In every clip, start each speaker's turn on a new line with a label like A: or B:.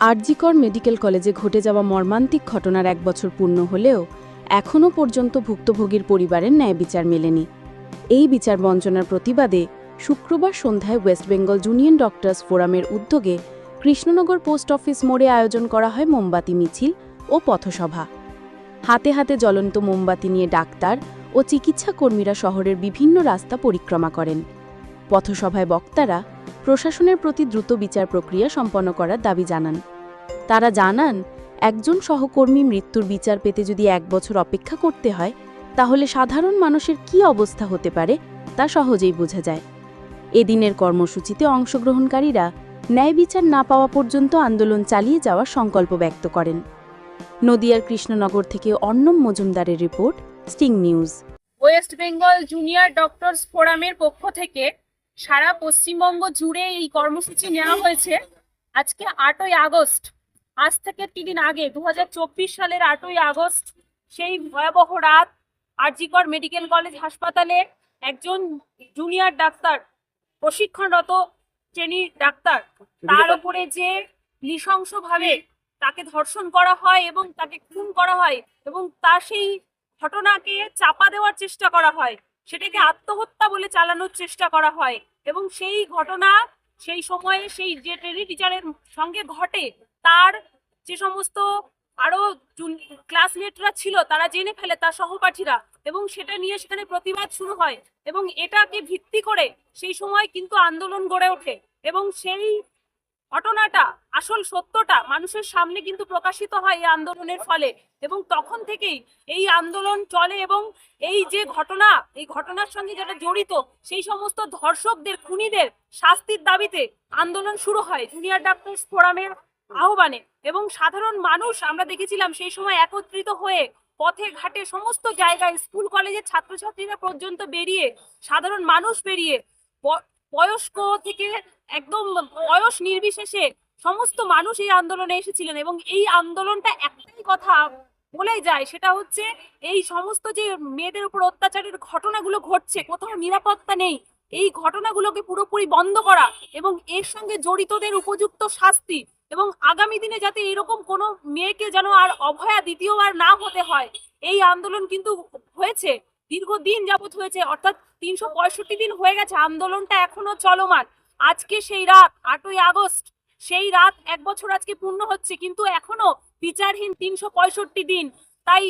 A: আর.জি. কর মেডিকেল কলেজে ঘটে যাওয়া মর্মান্তিক ঘটনার 1 বছর পূর্ণ হলেও এখনও পর্যন্ত ভুক্তভোগীর পরিবারের ন্যায় বিচার মেলেনি। এই বিচার বঞ্চনার প্রতিবাদে শুক্রবার সন্ধ্যায় ওয়েস্ট বেঙ্গল জুনিয়র ডক্টরস ফোরামের উদ্যোগে কৃষ্ণনগর পোস্ট অফিস মোড়ে আয়োজন করা হয় মোমবাতি মিছিল ও পথসভা। হাতে হাতে জ্বলন্ত মোমবাতি নিয়ে ডাক্তার ও চিকিৎসা কর্মীরা শহরের বিভিন্ন রাস্তা পরিক্রমা করেন। পথসভায় বক্তারা প্রশাসনের প্রতি দ্রুত বিচার প্রক্রিয়া সম্পন্ন করার দাবি জানান। তারা জানান, একজন সহকর্মী মৃত্যুর বিচার পেতে যদি 1 বছর অপেক্ষা করতে হয়, তাহলে সাধারণ মানুষের কী অবস্থা হতে পারে তা সহজেই বোঝা যায়। এদিনের কর্মসূচিতে অংশগ্রহণকারীরা ন্যায় বিচার না পাওয়া পর্যন্ত আন্দোলন চালিয়ে যাওয়ার সংকল্প ব্যক্ত করেন। নদিয়ার কৃষ্ণনগর থেকে অর্ণব মজুমদারের report, Sting News.
B: West Bengal junior doctors ফোরামের পক্ষ থেকে সারা পশ্চিমবঙ্গ জুড়ে এই কর্মসূচি নেওয়া হয়েছে। আজকে 8ই আগস্ট, আজ থেকে 3 দিন আগে 2024 সালের 8ই আগস্ট সেই ভয়াবহ রাত আর.জি. কর মেডিকেল কলেজ হাসপাতালে একজন জুনিয়র ডাক্তার, প্রশিক্ষণরত ট্রেনি ডাক্তার, তার উপরে যে নৃশংসভাবে তাকে ধর্ষণ করা হয় এবং তাকে খুন করা হয় এবং তার সেই ঘটনাকে চাপা দেওয়ার চেষ্টা করা হয়, সেটাকে আত্মহত্যা বলে চালানোর চেষ্টা করা হয় এবং সেই ঘটনা সেই সময়ে সেই যে ট্রেনি টিচারের সঙ্গে ঘটে, তার যে সমস্ত আরো ক্লাসমেটরা ছিল তারা জেনে ফেলে, তার সহপাঠীরা, এবং সেটা নিয়ে সেখানে প্রতিবাদ শুরু হয় এবং এটাকে ভিত্তি করে সেই সময় কিন্তু আন্দোলন গড়ে ওঠে এবং সেই ঘটনাটা, আসল সত্যটা মানুষের সামনে কিন্তু প্রকাশিত হয় এই আন্দোলনের ফলে। এবং তখন থেকেই এই আন্দোলন চলে এবং এই যে ঘটনা, এই ঘটনার সঙ্গে যারা জড়িত সেই সমস্ত ধর্ষকদের, খুনিদের শাস্তির দাবিতে আন্দোলন শুরু হয় জুনিয়র ডাক্তারস ফোরামের আহ্বানে। এবং সাধারণ মানুষ আমরা দেখেছিলাম সেই সময় একত্রিত হয়ে পথে ঘাটে সমস্ত জায়গায়, স্কুল কলেজের ছাত্রছাত্রীরা পর্যন্ত বেরিয়ে, সাধারণ মানুষ বেরিয়ে, বয়স্ক থেকে একদম বয়স নির্বিশেষে সমস্ত মানুষ এই আন্দোলনে এসেছিলেন। এবং এই আন্দোলনটা একটাই কথা বলেই যায়, সেটা হচ্ছে এই সমস্ত যে মেয়েদের উপর অত্যাচারের ঘটনাগুলো ঘটছে, কোথাও নিরাপত্তা নেই, এই ঘটনাগুলোকে পুরোপুরি বন্ধ করা এবং এর সঙ্গে জড়িতদের উপযুক্ত শাস্তি, এবং আগামী দিনে যাতে এরকম কোনো মেয়েকে যেন আর অভয়া দ্বিতীয়বার না হতে হয়। এই আন্দোলন কিন্তু হয়েছে, দীর্ঘদিন যাবৎ হয়েছে, অর্থাৎ 365 দিন হয়ে গেছে, আন্দোলনটা এখনো চলমান। আজকে সেই রাত 8ই আগস্ট, সেই রাত 1 বছর আজকে পূর্ণ হচ্ছে, কিন্তু এখনো বিচারহীন 365 দিন। তাই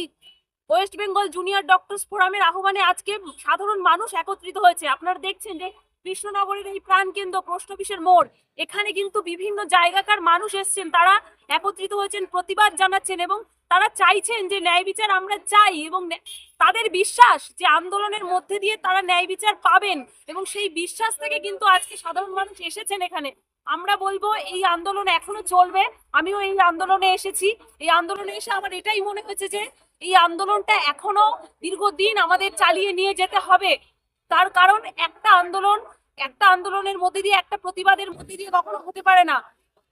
B: ওয়েস্ট বেঙ্গল জুনিয়র ডক্টরস ফোরামের আহ্বানে আজকে সাধারণ মানুষ একত্রিত হয়েছে। আপনারা দেখছেন যে কৃষ্ণনগরের এই প্রাণকেন্দ্র পোস্ট অফিসের মোড়, এখানে কিন্তু বিভিন্ন জায়গাকার মানুষ এসছেন, তারা একত্রিত হয়েছেন, প্রতিবাদ জানাচ্ছেন এবং তারা চাইছেন যে ন্যায় বিচার আমরা চাই এবং তাদের বিশ্বাস যে আন্দোলনের মধ্যে দিয়ে তারা ন্যায় বিচার পাবেন এবং সেই বিশ্বাস থেকে কিন্তু আজকে সাধারণ মানুষ এসেছেন এখানে। আমরা বলবো এই আন্দোলন এখনো চলবে। আমিও এই আন্দোলনে এসেছি, এই আন্দোলনে এসে আমার এটাই মনে হয়েছে যে এই আন্দোলনটা এখনো দীর্ঘদিন আমাদের চালিয়ে নিয়ে যেতে হবে। তার কারণ একটা আন্দোলনের মধ্যে দিয়ে, একটা প্রতিবাদের মধ্যে দিয়ে কখনো হতে পারে না।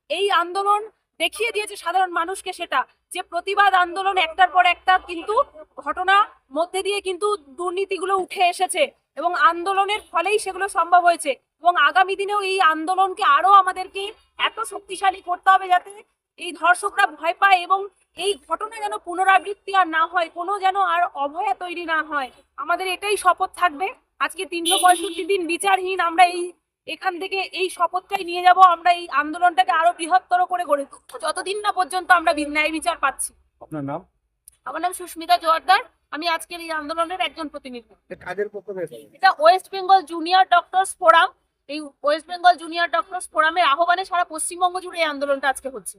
B: এই আন্দোলন দেখিয়ে দিয়েছে সাধারণ মানুষকে সেটা, যে প্রতিবাদ আন্দোলন একটার পর একটা কিন্তু ঘটনা মধ্যে দিয়ে কিন্তু দুর্নীতিগুলো উঠে এসেছে এবং আন্দোলনের ফলেই সেগুলো সম্ভব হয়েছে। এবং আগামী দিনেও এই আন্দোলনকে আরো আমাদেরকে এত শক্তিশালী করতে হবে যাতে এই ধর্ষকরা ভয় পায় এবং এই ঘটনা যেন পুনরাবৃত্তি আর না হয়, কোনো যেন আর অভয়া তৈরি না হয়। আমাদের এটাই শপথ থাকবে। আজকে 365 দিন বিচারহীন, আমরা এখান থেকে এই শপথটাই নিয়ে যাব। আমরা এই আন্দোলনটাকে আরো বৃহত্তর করে গড়ে তুলব যতদিন না পর্যন্ত আমরা ন্যায় বিচার পাচ্ছি।
C: আপনার নাম?
B: আমার নাম সুস্মিতা জোয়ারদার, আমি আজকের এই আন্দোলনের একজন প্রতিনিধি।
C: কাজের পক্ষ থেকে
B: এটা West Bengal junior doctors forum, এই ওয়েস্ট বেঙ্গল জুনিয়র ডক্টরস ফোরামের আহ্বানে সারা পশ্চিমবঙ্গ জুড়ে এই আন্দোলনটা আজকে হচ্ছে।